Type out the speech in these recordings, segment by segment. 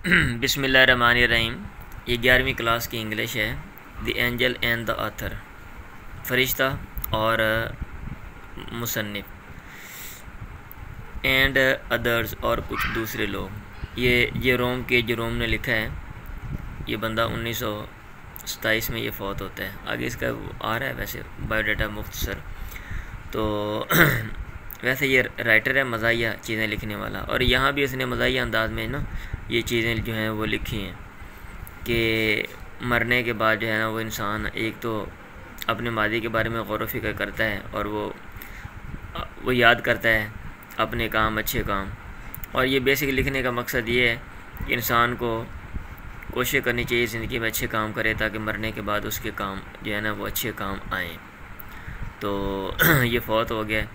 बिस्मिल्लाहिर्रहमानिर्रहीम। ये 11वीं क्लास की इंग्लिश है। The angel and the author, फरिश्ता और मुसन्निफ, एंड अदर्स और कुछ दूसरे लोग। ये रोम के जेरोम ने लिखा है। ये बंदा 1927 में ये फ़ौत होता है। आगे इसका आ रहा है वैसे बायोडाटा मुख्तसर। तो वैसे ये राइटर है, मज़ाहिया चीज़ें लिखने वाला। और यहाँ भी इसने मज़ाहिया अंदाज में ना ये चीज़ें जो हैं वो लिखी हैं कि मरने के बाद जो है ना वो इंसान एक तो अपने मादी के बारे में गौर व फिक्र करता है और वो याद करता है अपने काम, अच्छे काम। और ये बेसिक लिखने का मकसद ये है कि इंसान को कोशिश करनी चाहिए ज़िंदगी में अच्छे काम करे ताकि मरने के बाद उसके काम जो है ना वो अच्छे काम आएँ। तो ये फ़ौत हो गया,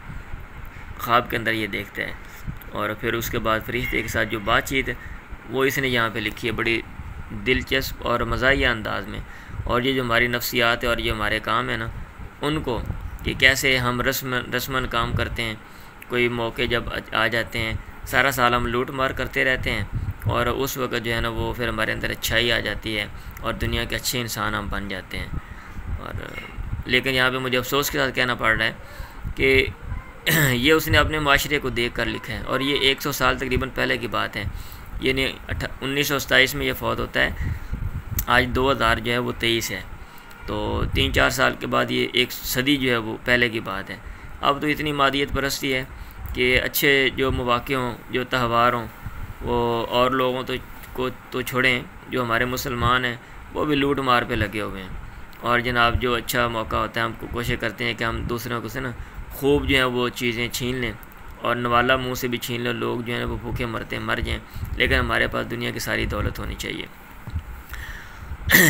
ख्वाब के अंदर ये देखता है और फिर उसके बाद फरिश्ते के साथ जो बातचीत है वो इसने यहाँ पे लिखी है बड़ी दिलचस्प और मज़ाहिया अंदाज में। और ये जो हमारी नफ्सियात है और ये हमारे काम है ना उनको कि कैसे हम रस्मन काम करते हैं। कोई मौके जब आ जाते हैं, सारा साल हम लूट मार करते रहते हैं और उस वक्त जो है ना वो फिर हमारे अंदर अच्छाई आ जाती है और दुनिया के अच्छे इंसान हम बन जाते हैं। और लेकिन यहाँ पे मुझे अफसोस के साथ कहना पड़ रहा है कि ये उसने अपने माशरे को देख कर लिखा है। और ये 100 साल तकरीबन पहले की बात है। ये 1927 में ये फ़ौत होता है। आज 2000 जो है वो 23 है, तो 3-4 साल के बाद ये एक सदी जो है वो पहले की बात है। अब तो इतनी मादियत परस्ती है कि अच्छे जो मौक़े हों, जो त्यौहार हों, वो और लोगों को तो छोड़ें, जो हमारे मुसलमान हैं वो भी लूट मार पे लगे हुए हैं। और जनाब जो अच्छा मौका होता है हम कोशिश करते हैं कि हम दूसरों को से ना खूब जो है वो चीज़ें छीन लें और नवाला मुंह से भी छीन लें। लोग जो है वो भूखे मरते हैं, मर जाएं, लेकिन हमारे पास दुनिया की सारी दौलत होनी चाहिए।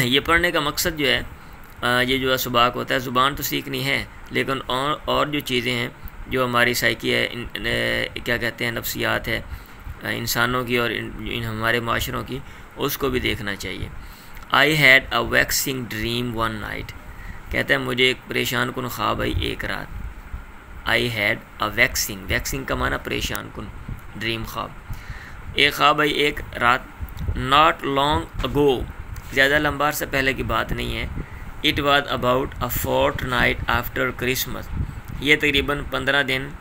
ये पढ़ने का मकसद जो है ये जो सुबाक होता है, ज़ुबान तो सीखनी है लेकिन और जो चीज़ें हैं जो हमारी साइकी है, क्या कहते हैं, नफ्सियात है इंसानों की और इन हमारे माशरों की, उसको भी देखना चाहिए। I had a waxing dream one night. कहता है मुझे एक परेशान कुन ख्वाब आई एक रात। आई हैड अ वैक्सिंग का माना परेशान कुन, ड्रीम ख्वाब। एक ख्वाब आई एक रात। नॉट लॉन्ग अगो, ज़्यादा लंबा अर्सा पहले की बात नहीं है। It was about a fortnight after Christmas. ये तकरीबन 15 दिन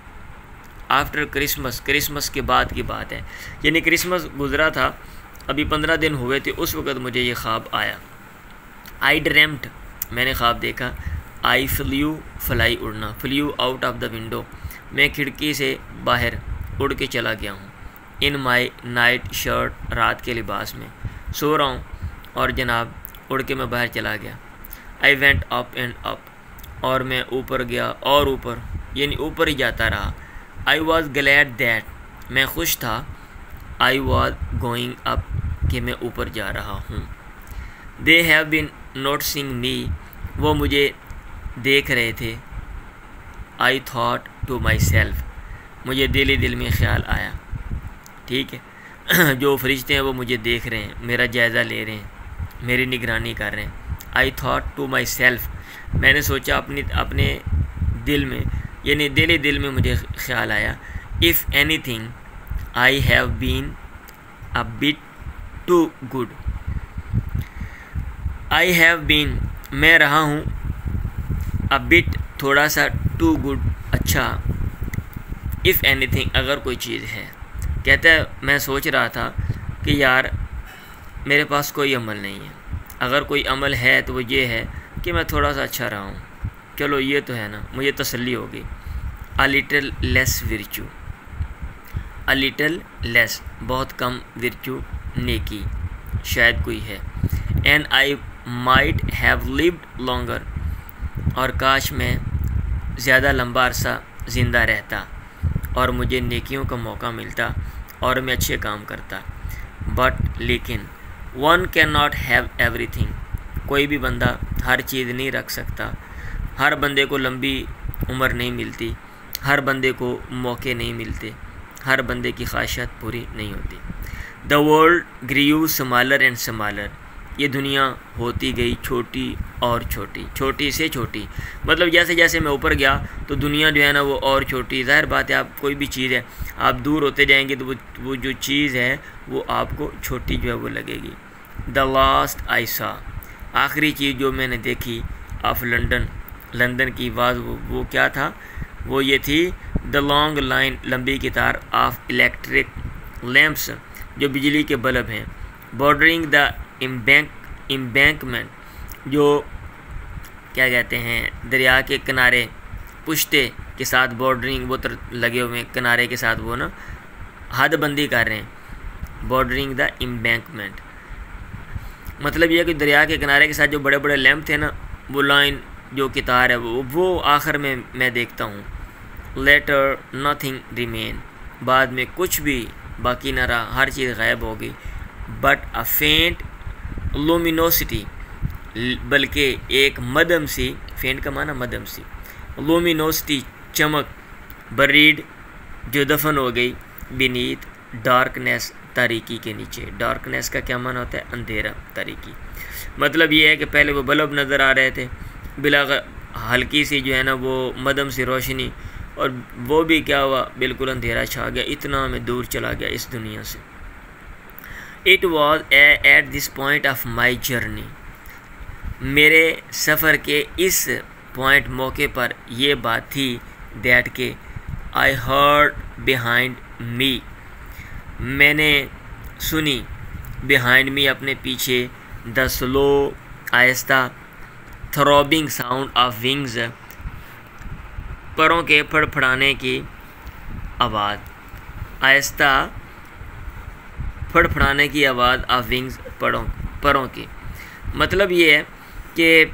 आफ्टर क्रिसमस के बाद की बात है। यानी क्रिसमस गुज़रा था, अभी 15 दिन हुए थे, उस वक़्त मुझे ये ख्वाब आया। आई ड्रेम्ट, मैंने ख्वाब देखा। आई फ्ल्यू, फ्लाई उड़ना, flew out of the window, मैं खिड़की से बाहर उड़ के चला गया हूँ। इन माई नाइट शर्ट, रात के लिबास में सो रहा हूँ और जनाब उड़ के मैं बाहर चला गया। I went up and up, और मैं ऊपर गया और ऊपर, यानी ऊपर ही जाता रहा। आई वॉज ग्लैड दैट, मैं खुश था। आई वॉज गोइंग अप, कि मैं ऊपर जा रहा हूँ। They have been noticing me, वो मुझे देख रहे थे। I thought to myself, मुझे दिल ही दिल में ख्याल आया, ठीक है जो फरिश्ते हैं वो मुझे देख रहे हैं, मेरा जायज़ा ले रहे हैं, मेरी निगरानी कर रहे हैं। I thought to myself, मैंने सोचा अपने दिल में, यानी दिल ही दिल में मुझे ख्याल आया। If anything I have been a bit too good. I have been, मैं रहा हूँ, अ बिट, थोड़ा सा, टू गुड, अच्छा। इफ़ एनीथिंग, अगर कोई चीज़ है। कहता है मैं सोच रहा था कि यार मेरे पास कोई अमल नहीं है, अगर कोई अमल है तो वो ये है कि मैं थोड़ा सा अच्छा रहा हूँ, चलो ये तो है ना, मुझे तसल्ली होगी। A little less विर्चू, a little less, बहुत कम, विर्चू, नेकी, शायद कोई है। And I might have lived longer, और काश मैं ज़्यादा लंबा अरसा ज़िंदा रहता और मुझे नेकियों का मौका मिलता और मैं अच्छे काम करता। बट लेकिन one can not have everything, कोई भी बंदा हर चीज़ नहीं रख सकता। हर बंदे को लंबी उम्र नहीं मिलती, हर बंदे को मौके नहीं मिलते, हर बंदे की ख्वाहिशात पूरी नहीं होती। The world grew smaller and smaller, ये दुनिया होती गई छोटी और छोटी, छोटी से छोटी। मतलब जैसे जैसे मैं ऊपर गया तो दुनिया जो है ना वो और छोटी। ज़ाहिर बात है, आप कोई भी चीज़ है, आप दूर होते जाएंगे तो वो जो चीज़ है वो आपको छोटी जो है वो लगेगी। द लास्ट आई सा, आखिरी चीज़ जो मैंने देखी ऑफ लंदन, लंदन की आवाज़, वो क्या था? वो ये थी द लॉन्ग लाइन, लंबी कतार ऑफ इलेक्ट्रिक लैंप्स, जो बिजली के बल्ब हैं, बॉर्डरिंग द एम्बैंकमेंट, जो क्या कहते हैं दरिया के किनारे पुश्ते के साथ, बॉर्डरिंग वो लगे हुए हैं किनारे के साथ, वो ना हदबंदी कर रहे हैं। बॉर्डरिंग द एम्बैंकमेंट मतलब ये कि दरिया के किनारे के साथ जो बड़े बड़े लैंप थे ना, वो लाइन जो कितार है वो आखिर में मैं देखता हूँ। लेटर नथिंग रिमेन, बाद में कुछ भी बाकी ना रहा, हर चीज़ गायब हो गई। बट अ फेंट लुमिनोसिटी, बल्कि एक मध्यम सी, फेंट का माना मध्यम सी, लुमिनोसिटी चमक, बरीड जो दफन हो गई, बीनीथ डार्कनेस, तारीकी के नीचे। डार्कनेस का क्या माना होता है? अंधेरा, तारीकी। मतलब ये है कि पहले वो बल्ब नज़र आ रहे थे, बिला हल्की सी जो है ना वो मध्यम सी रोशनी, और वो भी क्या हुआ, बिल्कुल अंधेरा छा गया, इतना मैं दूर चला गया इस दुनिया से। It was at this point of my journey, मेरे सफ़र के इस पॉइंट मौके पर यह बात थी, दैट के आई हर्ड बिहाइंड मी, मैंने सुनी, बिहाइंड मी अपने पीछे, द स्लो आहिस्ता, थ्रॉबिंग साउंड ऑफ विंग्स, परों के फड़फड़ाने की आवाज़, आहिस्ता फड़फड़ाने की आवाज़ ऑफ विंग्स, परों की। मतलब ये है कि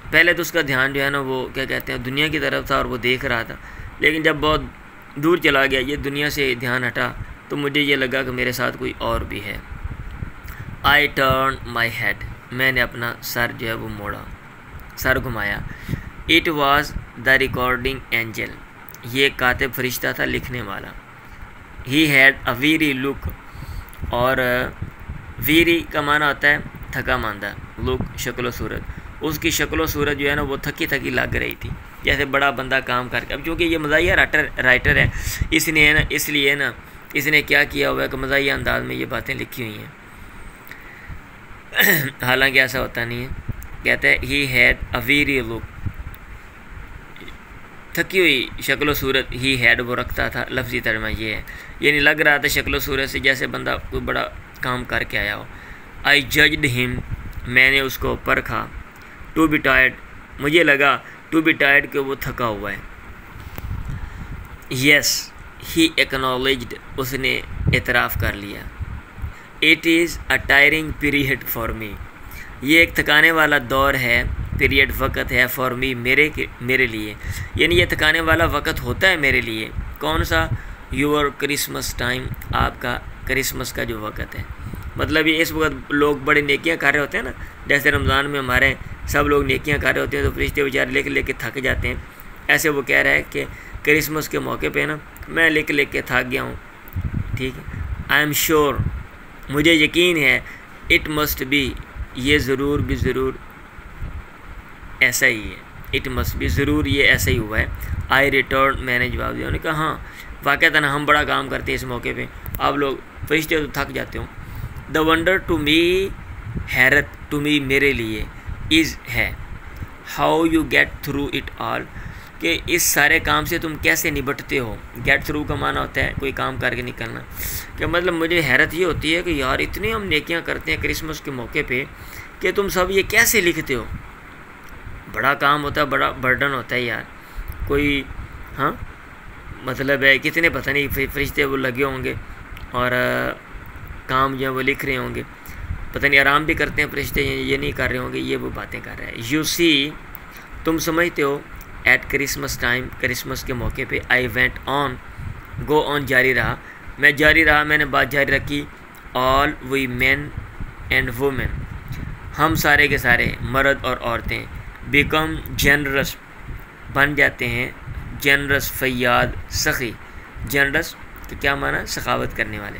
पहले तो उसका ध्यान जो है ना वो क्या कहते हैं दुनिया की तरफ था और वो देख रहा था, लेकिन जब बहुत दूर चला गया, ये दुनिया से ध्यान हटा, तो मुझे ये लगा कि मेरे साथ कोई और भी है। आई टर्न माई हेड, मैंने अपना सर जो है वो मोड़ा, सर घुमाया। It was the recording angel, ये कातिब फरिश्ता था, लिखने वाला। He had a Veeri look, और वीरी का माना होता है थका मांदा, लुक शक्ल सूरत, उसकी शक्ल सूरत जो है ना वो थकी थकी लग रही थी, जैसे बड़ा बंदा काम करके। अब चूँकि ये मज़ाहिया राइटर है, इसलिए ना इसने क्या किया हुआ है कि मज़ाहिया अंदाज में ये बातें लिखी हुई हैं। हालांकि ऐसा होता नहीं है। कहते हैं he had a Veeri look, थकी हुई शक्ल सूरत, ही हैड वो रखता था, लफ्ज़ी तर्जमा ये है, यानी लग रहा था शक्ल सूरत से जैसे बंदा कोई बड़ा काम करके आया हो। आई जज्ड हिम, मैंने उसको परखा। टू बी टायर्ड, मुझे लगा टू बी टायर्ड कि वो थका हुआ है। यस ही एक्नॉलेज्ड, उसने एतराफ़ कर लिया। It is a tiring period for me, ये एक थकाने वाला दौर है, पीरियड वक़्त है, फॉर मी मेरे लिए, यानी ये थकाने वाला वक़्त होता है मेरे लिए। कौन सा? योर क्रिसमस टाइम, आपका क्रिसमस का जो वक़्त है। मतलब ये इस वक्त लोग बड़े नेकियां कर रहे होते हैं ना, जैसे रमज़ान में हमारे सब लोग नेकियां कर रहे होते हैं तो फरिश्ते बेचारे लिख लिख के थक जाते हैं, ऐसे वो कह रहा है कि क्रिसमस के मौके पे ना मैं लिख लिख के थक गया हूँ। ठीक है, आई एम श्योर, मुझे यकीन है, इट मस्ट बी, ये ज़रूर भी ज़रूर ऐसा ही है, इट मस्ट बी, ज़रूर ये ऐसा ही हुआ है। आई रिटर्न, मैंने जवाब दिया, उन्होंने कहा हाँ वाक़ई हम बड़ा काम करते हैं इस मौके पे, आप लोग फरिश्ते तो थक जाते हो। द वंडर टू मी, हैरत टू मी मेरे लिए, इज़ है, how you get through it all, कि इस सारे काम से तुम कैसे निपटते हो। गेट थ्रू का माना होता है कोई काम करके निकलना, कि मतलब मुझे हैरत ये होती है कि यार इतनी हम नेकियां करते हैं क्रिसमस के मौके पे कि तुम सब ये कैसे लिखते हो। बड़ा काम होता है, बड़ा बर्डन होता है यार, कोई हाँ मतलब है कितने पता नहीं फरिश्ते वो लगे होंगे और काम जो है वो लिख रहे होंगे, पता नहीं आराम भी करते हैं फरिश्ते, ये नहीं कर रहे होंगे, ये वो बातें कर रहे हैं। यू सी, तुम समझते हो, एट क्रिसमस टाइम, क्रिसमस के मौके पे, I went on, go on जारी रहा, मैं जारी रहा, मैंने बात जारी रखी। All we men and women, हम सारे के सारे मर्द और औरतें, बिकम जनरस, बन जाते हैं जनरस, फैयाद, सखी। जनरस तो क्या माना? सखावत करने वाले।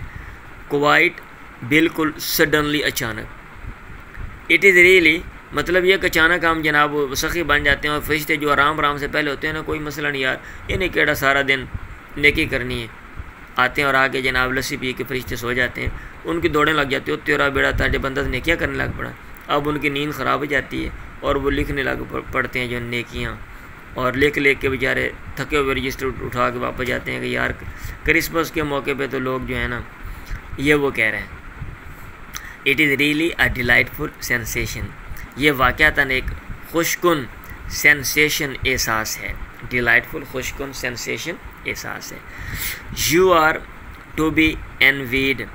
क्वाइट, बिल्कुल, सडनली, अचानक। इट इज़ रियली मतलब ये कि अचानक हम जनाब सखी बन जाते हैं और फरिश्ते जो आराम से पहले होते हैं ना, कोई मसला नहीं यार, इन्हें केड़ा सारा दिन नेकी करनी है, आते हैं और आके जनाब लस्सी पी के फरिश्ते सो जाते हैं, उनकी दौड़ें लग जाती है, तेरा बेड़ा ताजे बंदा नेकियाँ करने लग पड़ा। अब उनकी नींद ख़राब हो जाती है और वो लिखने लग पड़ते हैं जो नेकियाँ, और लिख के बेचारे थके हुए रजिस्टर उठा के वापस जाते हैं कि यार क्रिसमस के मौके पे तो लोग जो है ना ये वो कह रहे हैं। It is really a delightful sensation, ये वाक़यातन एक खुशकुन सेंसेशन एहसास है, डिलाइटफुल खुशकुन सेंसेशन एहसास है। You are to be envied,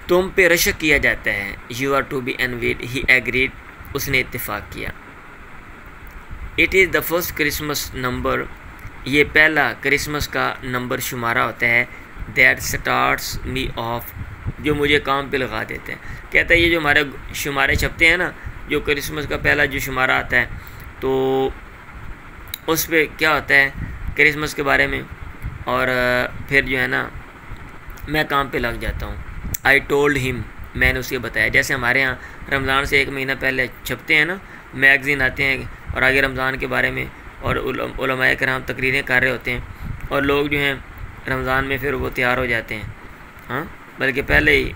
तुम पे रशक किया जाता है। You are to be envied, he agreed, उसने इत्तेफाक किया। It is the first Christmas number, ये पहला क्रिसमस का नंबर शुमारा होता है। दैट स्टार्ट्स मी ऑफ, जो मुझे काम पे लगा देते हैं। कहता है ये जो हमारे शुमारे छपते हैं ना, जो क्रिसमस का पहला जो शुमारा आता है तो उस पर क्या होता है क्रिसमस के बारे में, और फिर जो है ना मैं काम पे लग जाता हूँ। आई टोल्ड हिम, मैंने उसे बताया। जैसे हमारे यहाँ रमज़ान से 1 महीना पहले छपते हैं ना मैगज़ीन आते हैं और आगे रमज़ान के बारे में, और उलमाए कराम तकरीरें कर रहे होते हैं और लोग जो हैं रमज़ान में फिर वो तैयार हो जाते हैं, हाँ, बल्कि पहले ही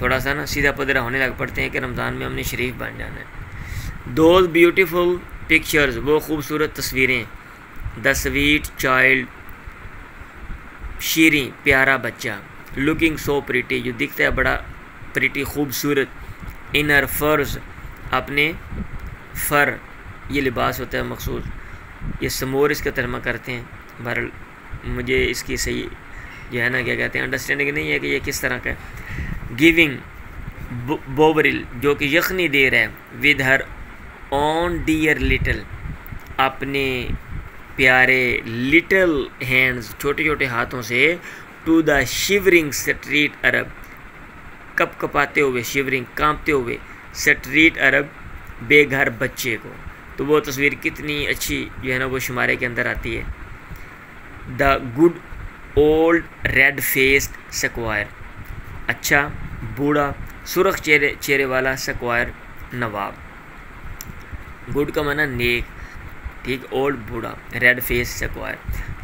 थोड़ा सा ना सीधा पदरा होने लग पड़ते हैं कि रमज़ान में हमने शरीफ बन जाना है। दोज ब्यूटीफुल पिक्चर्स, वो खूबसूरत तस्वीरें। द स्वीट चाइल्ड, शीरीं प्यारा बच्चा। लुकिंग सो प्रिटी, जो दिखता है बड़ा प्रिटी खूबसूरत। इन हर फर्ज, अपने फ़र, ये लिबास होता है मखसूस, ये समोर इसका तर्जमा करते हैं। बहरहाल मुझे इसकी सही जो है ना क्या कहते हैं अंडरस्टैंडिंग नहीं है कि ये किस तरह का है। गिविंग बोवरिल, जो कि यखनी दे रहा है। With her own dear little, अपने प्यारे लिटल हैंड्स, छोटे छोटे हाथों से। To the shivering street Arab, कपकपाते हुए, शिवरिंग कांपते हुए, स्ट्रीट अरब बेघर बच्चे को। तो वो तस्वीर कितनी अच्छी जो है ना वो शुमारे के अंदर आती है। The good old red faced square, अच्छा बूढ़ा सुरख चेहरे वाला स्क्वायर नवाब। गुड का माना नेक, ठीक, ओल्ड बूढ़ा, रेड फेस स्क्वायर।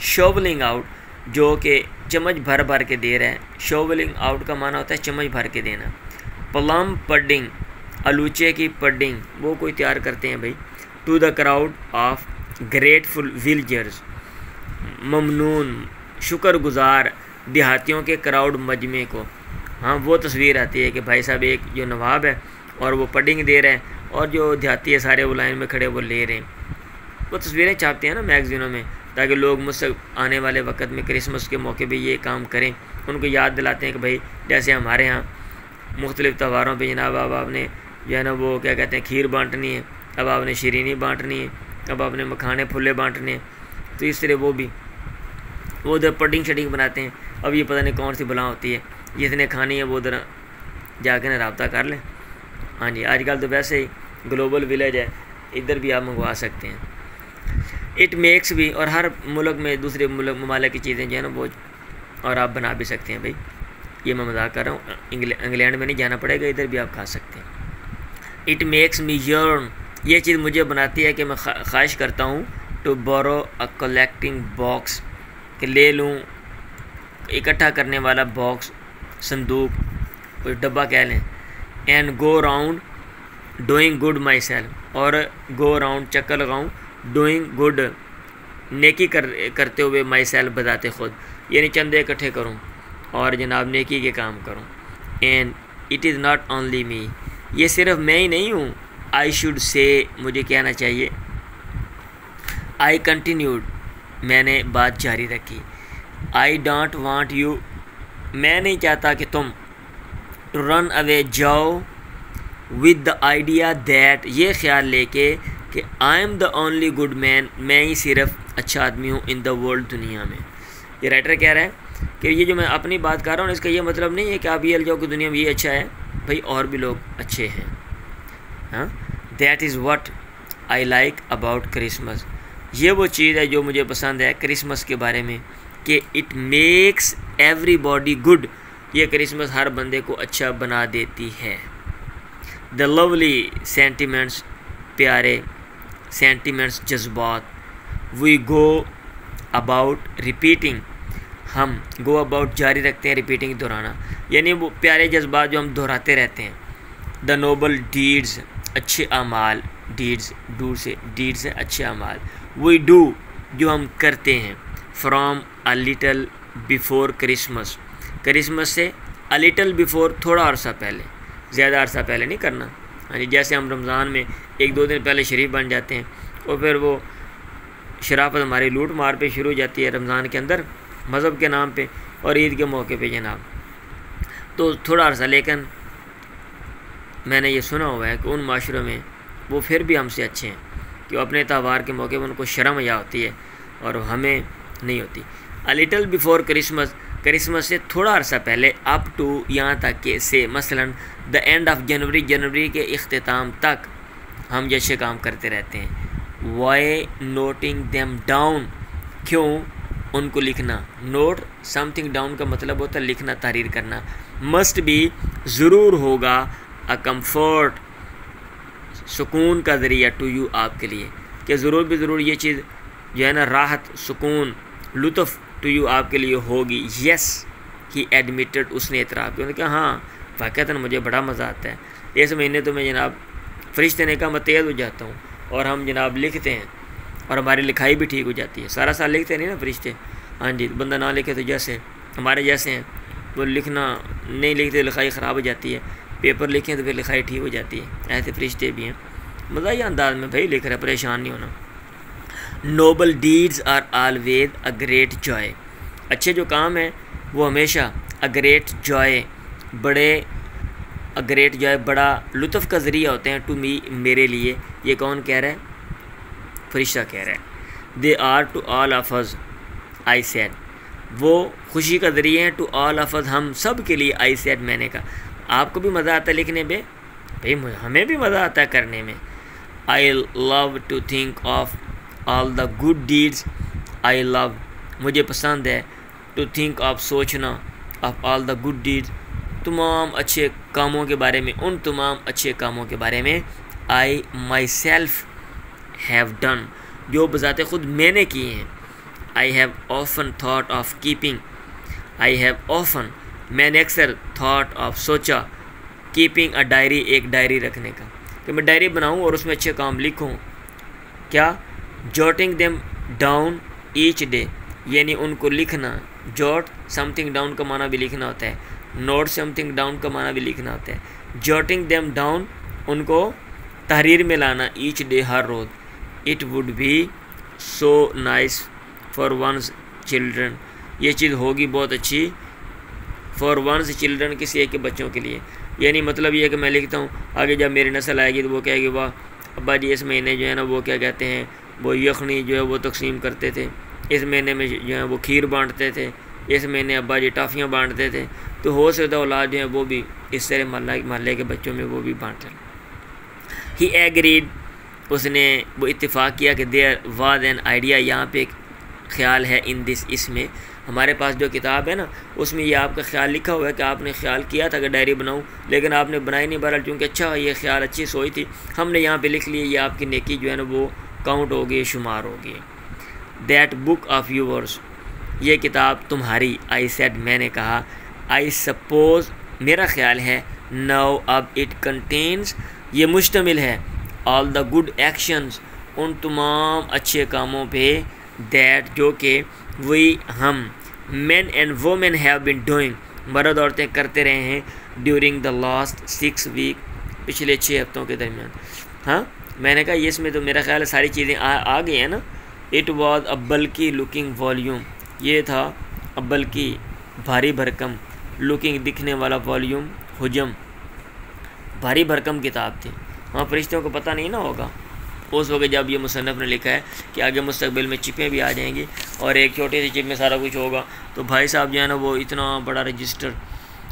शोवलिंग आउट, जो कि चम्मच भर भर के दे रहा है। शोवलिंग आउट का माना होता है चम्मच भर के देना। प्लम पडिंग, आलूचे की पडिंग, वो कोई तैयार करते हैं भाई। To the crowd of grateful villagers, ममनून शुक्रगुजार देहातियों के क्राउड मजमे को। हाँ, वो तस्वीर आती है कि भाई साहब एक जो नवाब है और वो पडिंग दे रहे हैं और जो देहाती है सारे वो लाइन में खड़े वो ले रहे हैं। वो तस्वीरें छापते हैं ना मैगज़ीनों में ताकि लोग मुझसे आने वाले वक्त में क्रिसमस के मौके पे ये काम करें, उनको याद दिलाते हैं कि भाई जैसे हमारे यहाँ मुख्तलिफ़ त्योहारों पे जनाब अब आपने जो है ना वो क्या कहते हैं खीर बांटनी है, अब आपने शीरीनी बांटनी है, अब आपने मखाने फुल्ले बांटने हैं, तो इस तरह वो भी वो उधर पडिंग शडिंग बनाते हैं। अब ये पता नहीं कौन सी बला होती है, जिसने खानी है वो उधर जाके ना रब्ता कर लें। हाँ जी, आजकल तो वैसे ही ग्लोबल विलेज है, इधर भी आप मंगवा सकते हैं। इट मेक्स भी, और हर मुल्क में दूसरे मुल्क ममालिक की चीज़ें जो है ना वो और आप बना भी सकते हैं भाई, ये मैं मजाक कर रहा हूँ, इंग्लैंड में नहीं जाना पड़ेगा, इधर भी आप खा सकते हैं। इट मेक्स मी यर्न, ये चीज़ मुझे बनाती है कि मैं ख्वाहिश करता हूँ to borrow a collecting box, कि ले लूँ इकट्ठा करने वाला बॉक्स, संदूक, कोई डब्बा कह लें। And go round doing good my self, और गो राउंड चक्कर लगाऊँ, डूइंग गुड नेकी करते हुए माई सेल्फ बताते ख़ुद, यानी चंदे इकट्ठे करूँ और जनाब नेकी के काम करूँ। And it is not only me, ये सिर्फ मैं ही नहीं हूँ। आई शुड से, मुझे कहना चाहिए। आई कंटिन्यूड, मैंने बात जारी रखी। आई डोंट वांट यू, मैं नहीं चाहता कि तुम टू रन अवे जाओ विद द आइडिया दैट, ये ख्याल लेके कि I am the only good man, मैं ही सिर्फ अच्छा आदमी हूँ इन द वर्ल्ड, दुनिया में। ये राइटर कह रहा है कि ये जो मैं अपनी बात कर रहा हूँ इसका ये मतलब नहीं है कि आप ये जाओ कि दुनिया में ये अच्छा है, भाई और भी लोग अच्छे हैं। हाँ, that is what I like about Christmas, ये वो चीज़ है जो मुझे पसंद है क्रिसमस के बारे में कि इट मेक्स एवरीबॉडी गुड, ये क्रिसमस हर बंदे को अच्छा बना देती है। द लवली सेंटिमेंट्स, प्यारे सेंटिमेंट्स, जज्बात। वी गो अबाउट रिपीटिंग, हम गो अबाउट जारी रखते हैं, रिपीटिंग दोहराना, यानी वो प्यारे जज्बात जो हम दोहराते रहते हैं। द नोबल डीड्स, अच्छे अमाल, डीड्स डीड्स से अच्छे अमाल। वी डू, जो हम करते हैं। From a little before Christmas, Christmas से अ लिटल बिफोर, थोड़ा अरसा पहले, ज़्यादा अरसा पहले नहीं करना। हाँ जी, जैसे हम रमज़ान में 1-2 दिन पहले शरीफ बन जाते हैं और फिर वो शराफत हमारी लूट मार पे शुरू हो जाती है रमज़ान के अंदर मज़हब के नाम पे और ईद के मौके पे जनाब, तो थोड़ा अर्सा। लेकिन मैंने ये सुना हुआ है कि उन माशरों में वो फिर भी हमसे अच्छे हैं कि अपने त्यौहार के मौके पर उनको शर्म या होती है और हमें नहीं होती। A little before Christmas, Christmas से थोड़ा अर्सा पहले। अप टू, यहाँ तक के, से मसलन द एंड ऑफ जनवरी, जनवरी के इख्तिताम तक हम जैसे काम करते रहते हैं। वाई नोटिंग देम डाउन, क्यों उनको लिखना। नोट समथिंग डाउन का मतलब होता है लिखना, तहरीर करना। मस्ट बी, ज़रूर होगा। अ कम्फर्ट, सुकून का ज़रिया, टू यू, आपके लिए, कि ज़रूर भी ज़रूर ये चीज़ जो है ना राहत, सुकून, लुत्फ़ टू यू, आपके लिए होगी। यस ही एडमिटेड, उसने इतराफ़ किया, उन्होंने कहा हाँ वाक़तन मुझे बड़ा मज़ा आता है। इस महीने तो मैं जनाब फ़रिश्ते ने कहा मैं तेज़ हो जाता हूँ और हम जनाब लिखते हैं और हमारी लिखाई भी ठीक हो जाती है। सारा साल लिखते नहीं ना फ़रिश्ते, हाँ जी, बंदा ना लिखे तो जैसे हमारे जैसे हैं वो लिखना नहीं लिखते, लिखाई ख़राब हो जाती है। पेपर लिखें तो फिर लिखाई ठीक हो जाती है। ऐसे फ़रिश्ते भी हैं, मज़ाहिया अंदाज में भाई लिख रहे, परेशान नहीं होना। Noble deeds are always a great joy, अच्छे जो काम हैं वो हमेशा अ ग्रेट जॉय, बड़े अ ग्रेट जॉय, बड़ा लुत्फ़ का ज़रिया होते हैं। टू मी, मेरे लिए। ये कौन कह रहा है? फरिश्ता कह रहा है। They are to all of us, I said, वो खुशी का ज़रिया है। टू ऑल ऑफ अस, हम सब के लिए। आई सेड, मैंने कहा। आपको भी मज़ा आता है लिखने में? भाई हमें भी मज़ा आता है करने में। I love to think of all the good deeds, I love, मुझे पसंद है, टू थिंक ऑफ, सोचना, of all the good deeds, तमाम अच्छे कामों के बारे में, उन तमाम अच्छे कामों के बारे में। आई माई सेल्फ हैव डन, जो बज़ाते ख़ुद मैंने किए हैं। I have often thought of keeping, I have often, मैंने अक्सर, थाट ऑफ, सोचा, कीपिंग अ डायरी, एक डायरी रखने का, कि मैं डायरी बनाऊं और उसमें अच्छे काम लिखूं। क्या? Jotting them down each day, यानी उनको लिखना। जॉट समथिंग डाउन का माना भी लिखना होता है, नोट समथिंग डाउन का माना भी लिखना होता है। जॉटिंग देम डाउन, उनको तहरीर में लाना, ईच डे, हर रोज़। It would be so nice for one's children, ये चीज़ होगी बहुत अच्छी। फॉर वंस चिल्ड्रन, किसी एक के बच्चों के लिए, यानी मतलब ये है कि मैं लिखता हूँ, आगे जब मेरी नस्ल आएगी तो वो कहेगी वाह अब्बा जी इस महीने जो है ना वो क्या कहते हैं, वो यखनी जो है वो तकसीम करते थे, इस महीने में जो है वो खीर बांटते थे, इस महीने अब्बा जी टाफ़ियाँ बांटते थे। तो हो सकता औलाद जो है वो भी इस तरह महल्ले के बच्चों में वो भी बांट लें। ही एग्रीड, उसने वो इत्तेफाक किया कि देयर वाज एन आइडिया, यहाँ पे एक ख्याल है, इन दिस, इसमें। हमारे पास जो किताब है ना उसमें ये आपका ख्याल लिखा हुआ है कि आपने ख्याल किया था कि डायरी बनाऊं, लेकिन आपने बनाई नहीं। बहरहाल चूँकि अच्छा ये ख्याल, अच्छी सोच थी, हमने यहाँ पे लिख लिया। ये आपकी नेकी जो है ना वो काउंट हो गई, शुमार हो गई। दैट बुक ऑफ यूवर्स, ये किताब तुम्हारी। आई सेड, मैंने कहा। आई सपोज़, मेरा ख्याल है। नाउ, अब। इट कंटेन्स, ये मुश्तमिल है। ऑल द गुड एक्शंस, उन तमाम अच्छे कामों पे। दैट, जो कि वी, हम, men and women have been doing, मर्द औरतें करते रहे हैं। ड्यूरिंग द लास्ट 6 वीक, पिछले 6 हफ्तों के दरमियान। हाँ, मैंने कहा ये इसमें तो मेरा ख्याल है सारी चीज़ें आ गई हैं ना। इट वॉज अ बल्कि लुकिंग वॉल्यूम, ये था अ बल्कि भारी भरकम, लुकिंग दिखने वाला, वॉल्यूम हुजम, भारी भरकम किताब थी। हाँ, फरिश्तों को पता नहीं ना होगा उस वक्त जब ये मुसन्नफ़ ने लिखा है कि आगे मुस्तकबिल में चिपें भी आ जाएंगी और एक छोटी सी चिप में सारा कुछ होगा। तो भाई साहब जो है ना वो इतना बड़ा रजिस्टर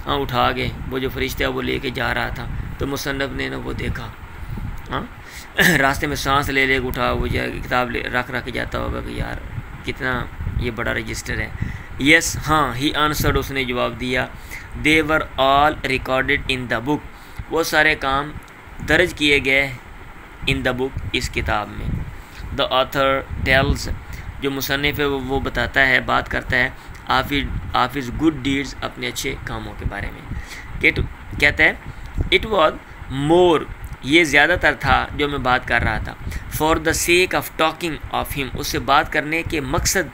हाँ उठा के वो जो फरिश्ता वो लेके जा रहा था, तो मुसन्नफ़ ने ना वो देखा, हाँ रास्ते में सांस ले ले उठा, वो किताब रख के जाता होगा कि यार कितना ये बड़ा रजिस्टर है। यस, हाँ, ही आंसर्ड, उसने जवाब दिया। They were all recorded in the book, वो सारे काम दर्ज किए गए इन द बुक, इस किताब में। द ऑथर टेल्स, जो मुसन्निफ है वो बताता है, बात करता है ऑफ हिज गुड डीड्स, अपने अच्छे कामों के बारे में। कहता है इट वॉज मोर, ये ज़्यादातर था जो मैं बात कर रहा था, for the sake of talking of him, उससे बात करने के मकसद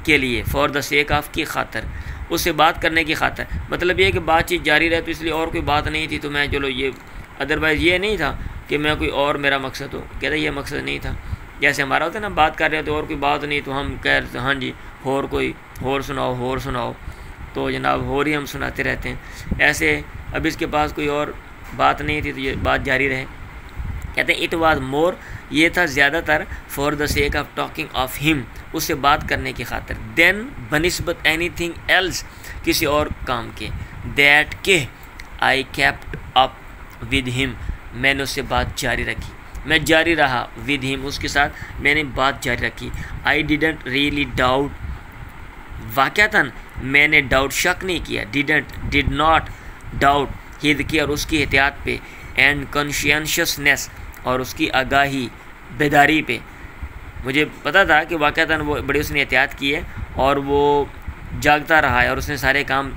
के लिए, फॉर द सेक ऑफ की खातर, उससे बात करने की खातर, मतलब ये कि बातचीत जारी रहे, तो इसलिए और कोई बात नहीं थी तो मैं चलो ये, अदरवाइज़ ये नहीं था कि मैं कोई और मेरा मकसद हो। कहते ये मकसद नहीं था, जैसे हमारा होता है ना, बात कर रहे हो तो और कोई बात नहीं तो हम कह रहे हाँ जी और कोई और सुनाओ, तो जनाब और ही हम सुनाते रहते हैं। ऐसे अब इसके पास कोई और बात नहीं थी तो ये बात जारी रहे। कहते हैं इट वाज मोर, ये था ज़्यादातर, for the sake of talking of him, उससे बात करने की खातिर, देन बनिस्बत एनीथिंग एल्स, किसी और काम के, दैट के I kept up with him, मैंने उससे बात जारी रखी, मैं जारी रहा, विद हिम, उसके साथ मैंने बात जारी रखी। आई डिडंट रियली डाउट, वाक़तन मैंने डाउट, शक नहीं किया, डिड नॉट डाउट हिद की, और उसकी एहतियात पे, एंड कॉन्शियसनेस, और उसकी आगाही बेदारी पे। मुझे पता था कि वाक़तन वो बड़ी उसने एहतियात की है और वो जागता रहा है और उसने सारे काम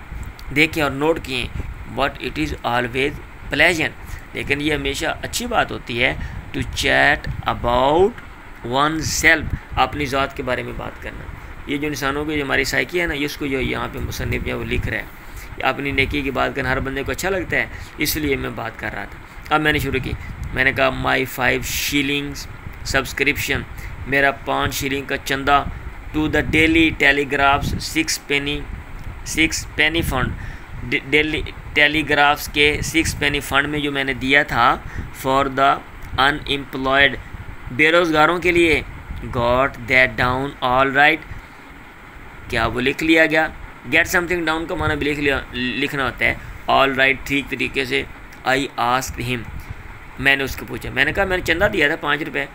देखे और नोट किए। But it is always pleasant, लेकिन ये हमेशा अच्छी बात होती है, to chat about oneself, अपनी ज़ात के बारे में बात करना। ये जो इंसानों की जो हमारी साइकी है ना, इसको जो यहाँ पे मुसन्निफ जो वो लिख रहा है, अपनी नेकी की बात करना हर बंदे को अच्छा लगता है, इसलिए मैं बात कर रहा था। अब मैंने शुरू की, मैंने कहा माई 5 shillings सब्सक्रिप्शन, मेरा 5 शिलिंग का चंदा, to the Daily Telegraph's 6 penny fund, Daily Telegraph's के 6 पेनी फंड में जो मैंने दिया था, फॉर द अनएम्प्लॉयड, बेरोज़गारों के लिए, got that down all right, क्या वो लिख लिया गया। गेट समथिंग डाउन का माना भी लिखना होता है, ऑल राइट, ठीक तरीके से। आई आस्क्ड हिम, मैंने उसको पूछा, मैंने कहा मैंने चंदा दिया था 5 रुपये,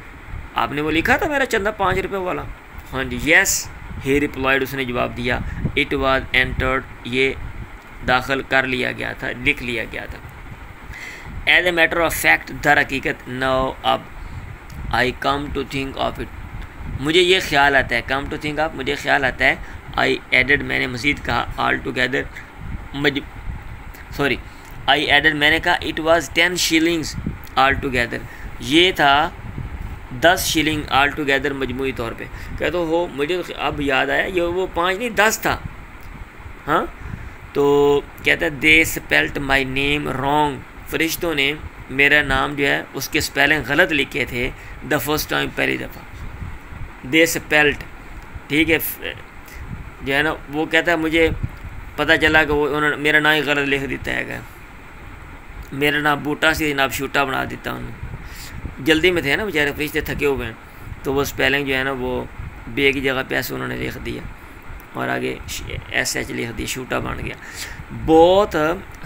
आपने वो लिखा था मेरा चंदा 5 रुपये वाला। हाँ जी, येस ही रिप्लाइड, उसने जवाब दिया, इट वाज एंटर्ड, ये दाखिल कर लिया गया था, लिख लिया गया था। As a matter of fact, दर हकीकत, नाउ अब, I come to think of it, मुझे ये ख्याल आता है, कम टू थिंक ऑफ, मुझे ख्याल आता है, आई एडेड, मैंने मज़ीद कहा, ऑल टुगेदर, आई एडेड, मैंने कहा, it was 10 shillings all together, ये था 10 शिलिंग ऑल टुगेदर मजमूई तौर पे। कहते हो मुझे अब याद आया, ये वो 5 नहीं 10 था। हाँ, तो कहता है दे स्पेल्ट माई नेम रॉन्ग, फरिश्तों ने मेरा नाम जो है उसके स्पेलिंग गलत लिखे थे, द फर्स्ट टाइम, पहली दफ़ा, दे स्पेल्ट, ठीक है, जो है ना, वो कहता है मुझे पता चला कि वो उन्होंने मेरा नाम ही गलत लिख देता है, मेरा नाम बूटा से जनाब शूटा बना देता उन्होंने, जल्दी में थे ना बेचारे फरिश्ते, थके हुए हैं, तो वो स्पेलिंग जो है ना वो बे की जगह पे ऐसे उन्होंने लिख दिया और आगे SH लिख दिया, शूटा बन गया। Both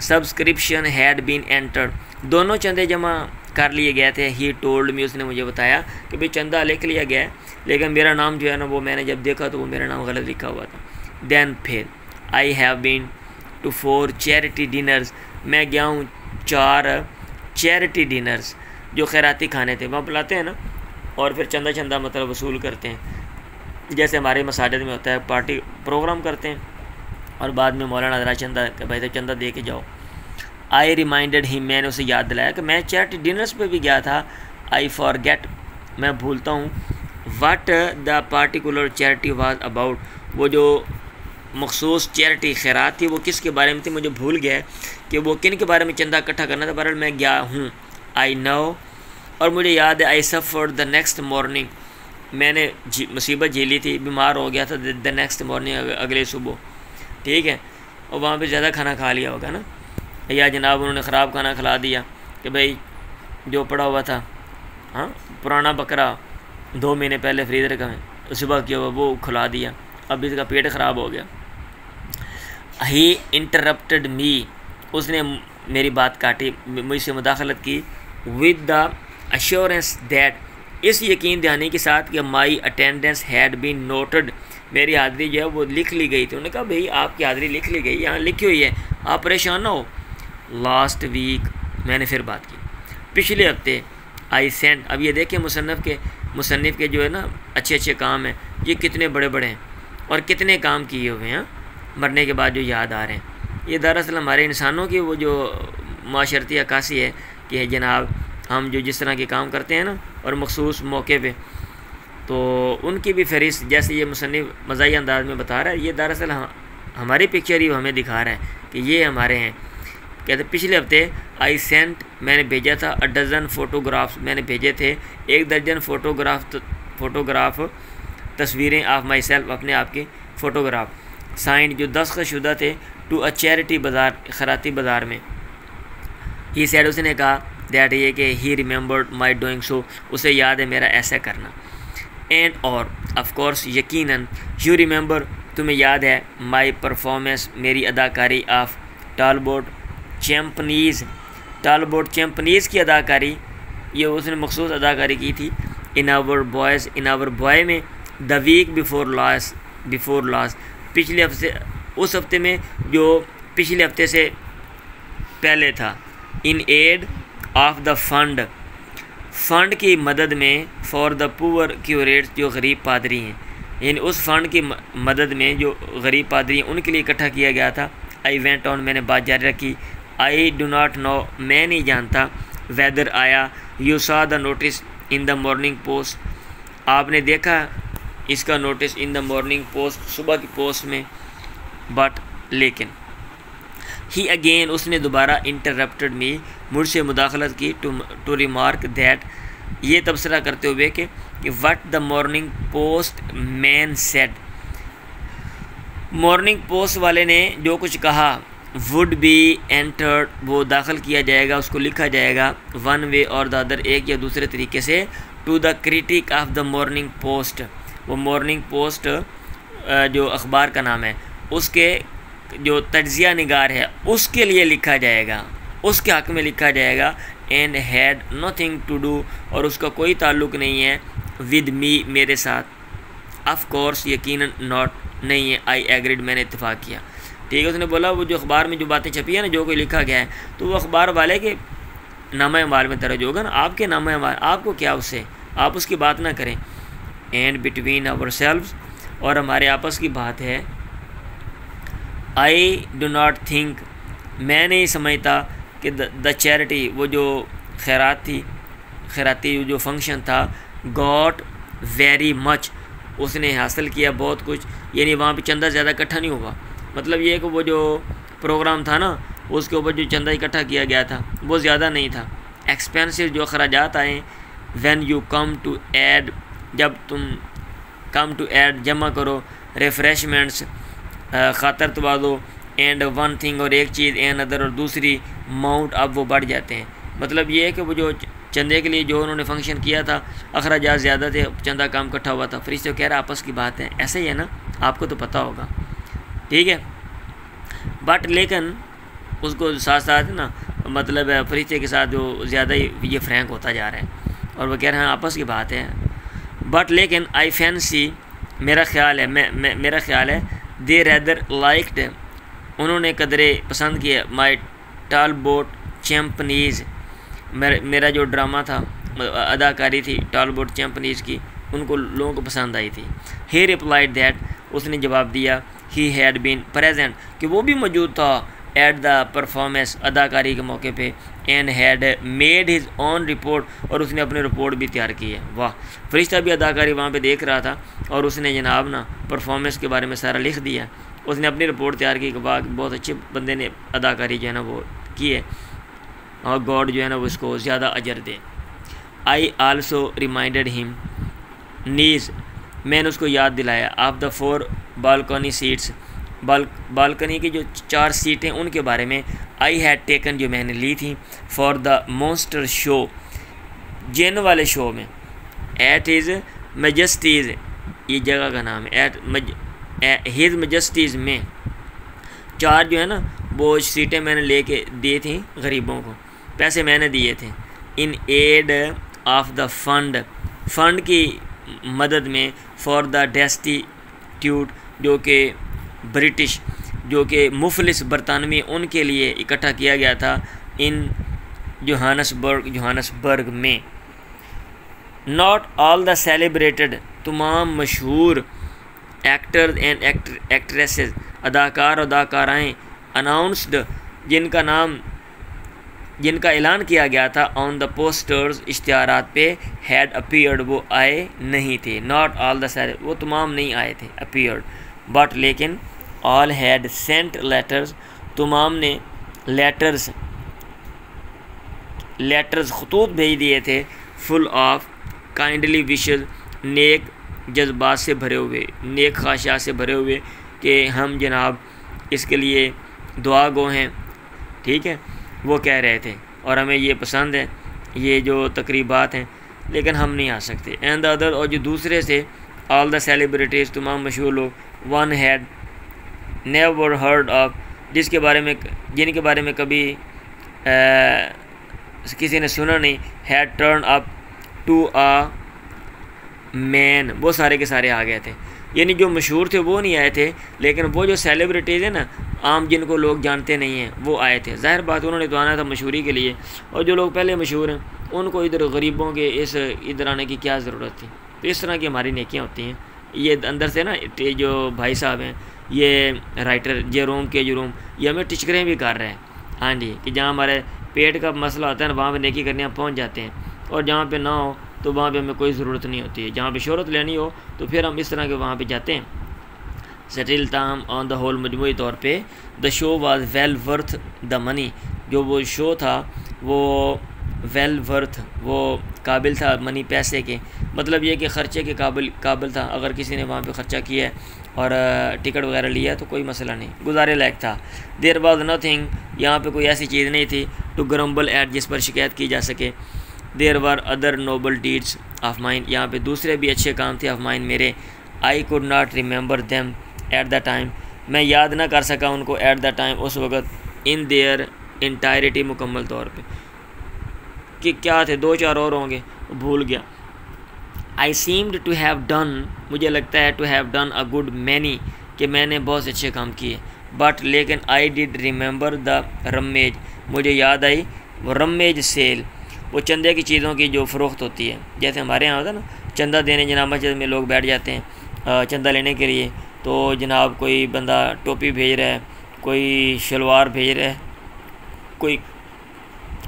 subscription had been entered, दोनों चंदे जमा कर लिए गए थे। ही टोल्ड मी, उसने मुझे बताया कि भाई चंदा लिख लिया गया है, लेकिन मेरा नाम जो है ना वो मैंने जब देखा तो वो मेरा नाम गलत लिखा हुआ था। देन फिर I have been to 4 charity dinners, मैं गया हूँ 4 चैरिटी डिनर्स, जो खैराती खाने थे, वहाँ बुलाते हैं ना और फिर चंदा मतलब वसूल करते हैं, जैसे हमारे मसाजिद में होता है, पार्टी प्रोग्राम करते हैं और बाद में मौलाना हज़रात चंदा, भाई तो चंदा दे के जाओ। आई रिमाइंडेड हिम, मैंने उसे याद दिलाया कि मैं चैरिटी डिनर्स पे भी गया था। आई फॉरगेट, मैं भूलता हूँ, what the particular charity was about, वो जो मखसूस चैरिटी खैरात थी वो किसके बारे में थी, मुझे भूल गया कि वो किन के बारे में चंदा इकट्ठा करना था, बहरहाल मैं गया हूँ। आई नो, और मुझे याद है, आई सफ़र्ड द नेक्स्ट मॉर्निंग, मैंने मुसीबत झेली थी, बीमार हो गया था द नेक्स्ट मॉर्निंग, अगले सुबह, ठीक है, और वहाँ पे ज़्यादा खाना खा लिया होगा ना, या जनाब उन्होंने ख़राब खाना खिला दिया कि भाई जो पड़ा हुआ था, हाँ, पुराना बकरा 2 महीने पहले फ्रीज़र का है, सुबह किया हुआ वो खिला दिया, अब इसका पेट ख़राब हो गया। ही इंटरप्टेड मी, उसने मेरी बात काटी, मुझसे मुदाखलत की, विद द अश्योरेंस दैट, इस यकीन दहानी के साथ कि my attendance had been noted, मेरी हाज़िरी जो है वो लिख ली गई थी। उन्होंने कहा भाई आपकी हाज़िरी लिख ली गई, यहाँ लिखी हुई है, आप परेशान ना हो। लास्ट वीक, मैंने फिर बात की, पिछले हफ्ते आई सेंट, अब ये देखें मुसन्निफ़ के जो है ना अच्छे अच्छे काम हैं, ये कितने बड़े बड़े हैं और कितने काम किए हुए हैं, मरने के बाद जो याद आ रहे हैं। ये दरअसल हमारे इंसानों की वो जो माशरती अक्कासी है कि जनाब हम जो जिस तरह के काम करते हैं ना और मखसूस मौके पे, तो उनकी भी फहरिस्त जैसे ये मुसन्निफ़ मज़ाही अंदाज में बता रहा है, ये दरअसल हमारी पिक्चर ही हमें दिखा रहा है कि ये हमारे हैं। कहते पिछले हफ्ते आई सेंट, मैंने भेजा था, अ डज़न फ़ोटोग्राफ्स, मैंने भेजे थे 1 दर्जन फ़ोटोग्राफ तस्वीरें ऑफ माई सेल्फ, अपने आप की फ़ोटोग्राफ, साइंड जो दस्तखतशुदा थे, टू अ चैरिटी बाज़ार, खैराती बाज़ार में। ही सैड, उसने कहा दैट ये कि ही रिमेंबर्ड माई डूइंग सो, उसे याद है मेरा ऐसा करना। एंड और ऑफ कोर्स यकीनन, यू रिमेंबर, तुम्हें याद है, माई परफॉर्मेंस, मेरी अदाकारी ऑफ टालबोट चैम्पनीज़ की अदाकारी, ये उसने मखसूस अदाकारी की थी। इन आवर बॉय में, द वीक बिफोर लास्ट, पिछले हफ्ते, उस हफ्ते में जो पिछले हफ्ते से पहले था। In aid of the fund की मदद में, फॉर द पुअर क्यूरेट्स, जो गरीब पादरी हैं, यानी उस फंड की मदद में जो गरीब पादरी हैं उनके लिए इकट्ठा किया गया था। आई वेंट ऑन, मैंने बात जारी रखी। आई डू नॉट नो, मैं नहीं जानता, वेदर आया, यू सा the notice in the Morning post, आपने देखा इसका notice in the Morning post, सुबह की पोस्ट में। बट लेकिन, ही अगेन, उसने दोबारा इंटरप्टेड मी, मुझसे मुदाखलत की, टू रिमार्क दैट, ये तबसरा करते हुए कि what the Morning post man said, morning post वाले ने जो कुछ कहा, वुड बी एंटर्ड, वो दाखिल किया जाएगा, उसको लिखा जाएगा, वन वे और द अदर, एक या दूसरे तरीके से, to the critic of the Morning Post, वो मॉर्निंग पोस्ट जो अखबार का नाम है, उसके जो तज्जिया निगार है उसके लिए लिखा जाएगा, उसके हक़ में लिखा जाएगा। And had nothing to do, और उसका कोई ताल्लुक़ नहीं है, विद मी, मेरे साथ। ऑफ कोर्स, यकीनन, नॉट, नहीं है, आई एग्रीड, मैंने इत्तेफाक किया। ठीक है, उसने बोला वो जो अखबार में जो बातें छपी है ना, जो कोई लिखा गया है, तो वो अखबार वाले के नामा अमाल में दर्ज होगा ना, आपके नामा अमाल, आपको क्या उससे, आप उसकी बात ना करें। एंड बिटवीन आवर सेल्व्स, और हमारे आपस की बात है। आई डू नॉट थिंक, मैं नहीं समझता कि द चैरिटी, वो जो खैराती जो फंक्शन था, गॉट वेरी मच, उसने हासिल किया बहुत कुछ, यानी वहाँ पे चंदा ज़्यादा इकट्ठा नहीं हुआ, मतलब ये कि वो जो प्रोग्राम था ना उसके ऊपर जो चंदा इकट्ठा किया गया था वो ज़्यादा नहीं था। एक्सपेंसिव, जो खराजात आए, when you come to add, जब तुम कम टू ऐड जमा करो, रिफ्रेशमेंट्स, खातर तवाज़ो, एंड वन थिंग, और एक चीज़, एंड अदर, और दूसरी, माउंट, अब वो बढ़ जाते हैं। मतलब ये है कि वो जो चंदे के लिए जो उन्होंने फंक्शन किया था, अखराजात ज़्यादा थे, चंदा कम इकट्ठा हुआ था। फरिश्ते कह रहा आपस की बात है, ऐसे ही है ना, आपको तो पता होगा, ठीक है। बट लेकिन उसको साथ साथ ना, मतलब फरिश्ते के साथ जो ज़्यादा ही ये फ्रैंक होता जा रहा है, और वो कह रहे हैं आपस की बात है। बट लेकिन, आई फैंसी, मेरा ख्याल है, मेरा ख्याल है, दे रेदर लाइक्ड, उन्होंने कदरे पसंद किया, माई टालबोट चैम्पनीज़, मेरा जो ड्रामा था, अदाकारी थी टालबोट चैम्पनीज़ की, उनको लोगों को पसंद आई थी। ही रिप्लाइड दैट, उसने जवाब दिया, ही हैड बीन प्रेजेंट, कि वो भी मौजूद था, एट द परफॉर्मेंस, अदाकारी के मौके पे, and had made his own report, और उसने अपनी रिपोर्ट भी तैयार की है। वाह, फरिश्ता भी अदाकारी वहाँ पे देख रहा था, और उसने जनाब ना परफॉर्मेंस के बारे में सारा लिख दिया, उसने अपनी रिपोर्ट तैयार की कि वाह बहुत अच्छे बंदे ने अदाकारी जो है ना वो की है, और गॉड जो है ना वो इसको ज़्यादा अजर दे। आई आल्सो रिमाइंडेड हिम नीज, मैंने उसको याद दिलाया, of the 4 balcony seats, balcony की जो 4 सीटें उनके बारे में। आई हैड टेकन, जो मैंने ली थी, फॉर द मॉन्स्टर शो, जिन वाले शो में, एट हिज मैजेस्टीज़, ये जगह का नाम है, एट हिज मैजेस्टीज़ में 4 जो है ना वो सीटें मैंने लेके दी थी गरीबों को, पैसे मैंने दिए थे। In aid of the fund की मदद में, फॉर द डेस्टिट्यूट, जो कि ब्रिटिश, जो कि मुफलिस बरतानवी, उनके लिए इकट्ठा किया गया था। इन जोहानसबर्ग में। नॉट ऑल द सेलिब्रेटेड, तमाम मशहूर एक्टर्स एंड एक्ट्रेसेस, अदाकार और अदाकाराएँ, अनाउंसड, जिनका ऐलान किया गया था, ऑन द पोस्टर्स, इश्तिहारात पे, हैड अपीयर्ड, वो आए नहीं थे। नॉट ऑल द, वो तमाम नहीं आए थे, अपीयर्ड, बट लेकिन, ऑल हैड सेंट लेटर्स, तमाम ने लेटर्स खतूत भेज दिए थे, फुल ऑफ काइंडली विशेज़, नेक जज्बात से भरे हुए, नेक ख्वाहिशात से भरे हुए कि हम जनाब इसके लिए दुआ गो हैं, ठीक है, वो कह रहे थे और हमें ये पसंद है, ये जो तकरीबात हैं, लेकिन हम नहीं आ सकते। एंड द अदर, और जो दूसरे से, ऑल द सेलिब्रिटीज़, तमाम मशहूर लोग, one had never heard of, जिनके बारे में कभी किसी ने सुना नहीं, had turn up to a man, वो सारे के सारे आ गए थे। यानी जो मशहूर थे वो नहीं आए थे, लेकिन वो जो सेलिब्रिटीज़ हैं ना, आम जिनको लोग जानते नहीं हैं, वो आए थे। ज़ाहिर बात, उन्होंने तो आना था मशहूरी के लिए, और जो लोग पहले मशहूर हैं उनको इधर गरीबों के इधर आने की क्या ज़रूरत थी। तो इस तरह की हमारी नेकियां होती हैं। ये अंदर से ना जो भाई साहब हैं, ये राइटर जेरोम, ये हमें टिचकरें भी कर रहे हैं, हाँ जी, कि जहाँ हमारे पेट का मसला होता है ना, वहाँ पर नेकी करने हम पहुँच जाते हैं, और जहाँ पर ना हो तो वहाँ पे हमें कोई ज़रूरत नहीं होती है। जहाँ पे शोहरत लेनी हो तो फिर हम इस तरह के वहाँ पे जाते हैं। सेटिल ताम ऑन द होल, मजमूई तौर पे the show was well worth the money, जो वो शो था वो वेल वर्थ, वो काबिल था मनी, पैसे के, मतलब ये कि ख़र्चे के काबिल था। अगर किसी ने वहाँ पे ख़र्चा किया है और टिकट वगैरह लिया तो कोई मसला नहीं, गुजारे लायक था। देयर वाज नथिंग, यहाँ पे कोई ऐसी चीज़ नहीं थी टू ग्रम्बल एट, जिस पर शिकायत की जा सके। There were other noble deeds of mine, यहाँ पे दूसरे भी अच्छे काम थे ऑफ माइन, मेरे। I could not remember them at the time, मैं याद ना कर सका उनको एट द टाइम, उस वक़्त। इन देयर इंटायरिटी, मुकम्मल तौर पे, कि क्या थे, 2-4 और होंगे, भूल गया। I seemed to have done, मुझे लगता है to have done a good many, कि मैंने बहुत से अच्छे काम किए। बट लेकिन I did remember the rummage, मुझे याद आई वो रमेज सेल, वो चंदे की चीज़ों की जो फ़रोख्त होती है। जैसे हमारे यहाँ होता है ना, चंदा देने जनाब मस्जिद में लोग बैठ जाते हैं चंदा लेने के लिए, तो जनाब कोई बंदा टोपी भेज रहा है, कोई शलवार भेज रहा है, कोई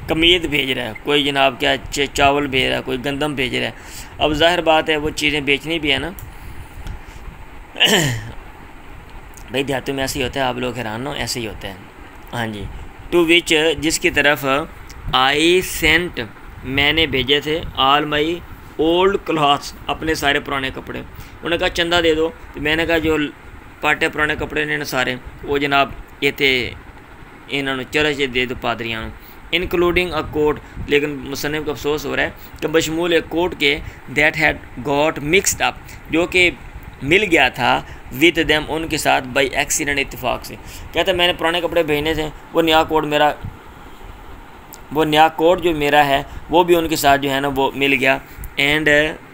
कमीज़ भेज रहा है, कोई जनाब क्या चावल भेज रहा है, कोई गंदम भेज रहा है। अब ज़ाहिर बात है वो चीज़ें बेचनी भी है ना भाई, देहातों में ऐसे ही होता है, आप लोग हैरान हो, ऐसे ही होता है, हाँ जी। टू विच, जिसकी तरफ, आई सेंट, मैंने भेजे थे, ऑल माई ओल्ड क्लॉथ्स, अपने सारे पुराने कपड़े। उन्होंने कहा चंदा दे दो, तो मैंने कहा जो पाटे पुराने कपड़े ने सारे, वो जनाब ये थे, इन्होंने चरच दे दो पादरियाँ, इंक्लूडिंग अ कोट, लेकिन मुसन्निफ को अफसोस हो रहा है कि बशमूल एक कोट के, that had got mixed up, जो कि मिल गया था, विद देम, उनके साथ, बाई एक्सीडेंट, इत्तेफाक से। कहते मैंने पुराने कपड़े भेजने थे, वो नया कोट जो मेरा है वो भी उनके साथ जो है ना वो मिल गया। एंड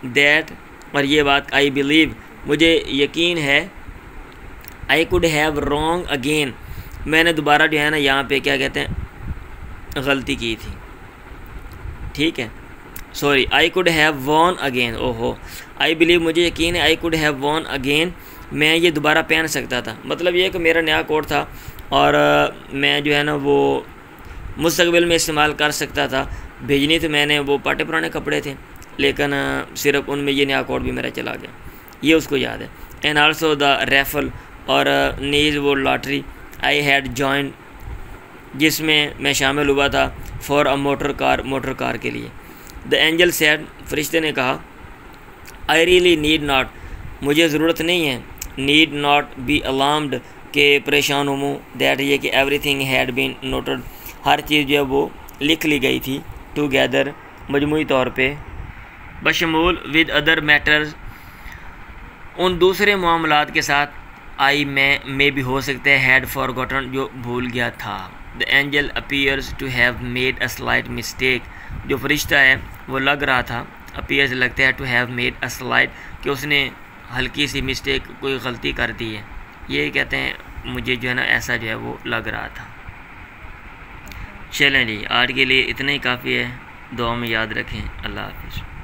दैट, और ये बात, आई बिलीव, मुझे यकीन है, I could have wrong again, मैंने दोबारा जो है ना यहाँ पे क्या कहते हैं गलती की थी, ठीक है, sorry, I could have von again, ओहो, आई बिलीव, मुझे यकीन है, I could have von again, मैं ये दोबारा पहन सकता था। मतलब ये कि मेरा नया कोट था और मैं जो है ना वो मुस्तकबिल में इस्तेमाल कर सकता था। भेजनी तो मैंने वो पाटे पुराने कपड़े थे, लेकिन सिर्फ उनमें ये नया कोट भी मेरा चला गया, ये उसको याद है। एंड आल्सो द रेफल, और नीज वो लॉटरी, आई हैड जॉइन, जिसमें मैं शामिल हुआ था, फॉर अ मोटर कार के लिए। द एंजल सेड, फरिश्ते ने कहा, आई रियली नीड नॉट, मुझे ज़रूरत नहीं है, नीड नॉट बी अलार्म्ड, के परेशान हूँ, दैट ये कि एवरीथिंग हैड बीन नोटेड, हर चीज़ जो है वो लिख ली गई थी, टुगेदर, मजमूई तौर पे, बशमूल, विद अदर मैटर्स, उन दूसरे मामलात के साथ, आई में भी हो सकता है, हैड फॉरगॉटन, जो भूल गया था। The angel appears to have made a slight mistake, जो फरिश्ता है वो लग रहा था, अपीयर्स लगता है, to have made a slight, कि उसने हल्की सी मिस्टेक, कोई गलती कर दी है। ये कहते हैं मुझे जो है ना ऐसा जो है वो लग रहा था। चलें जी, आज के लिए इतना ही काफ़ी है। दुआ में याद रखें। अल्लाह हाफ़िज़।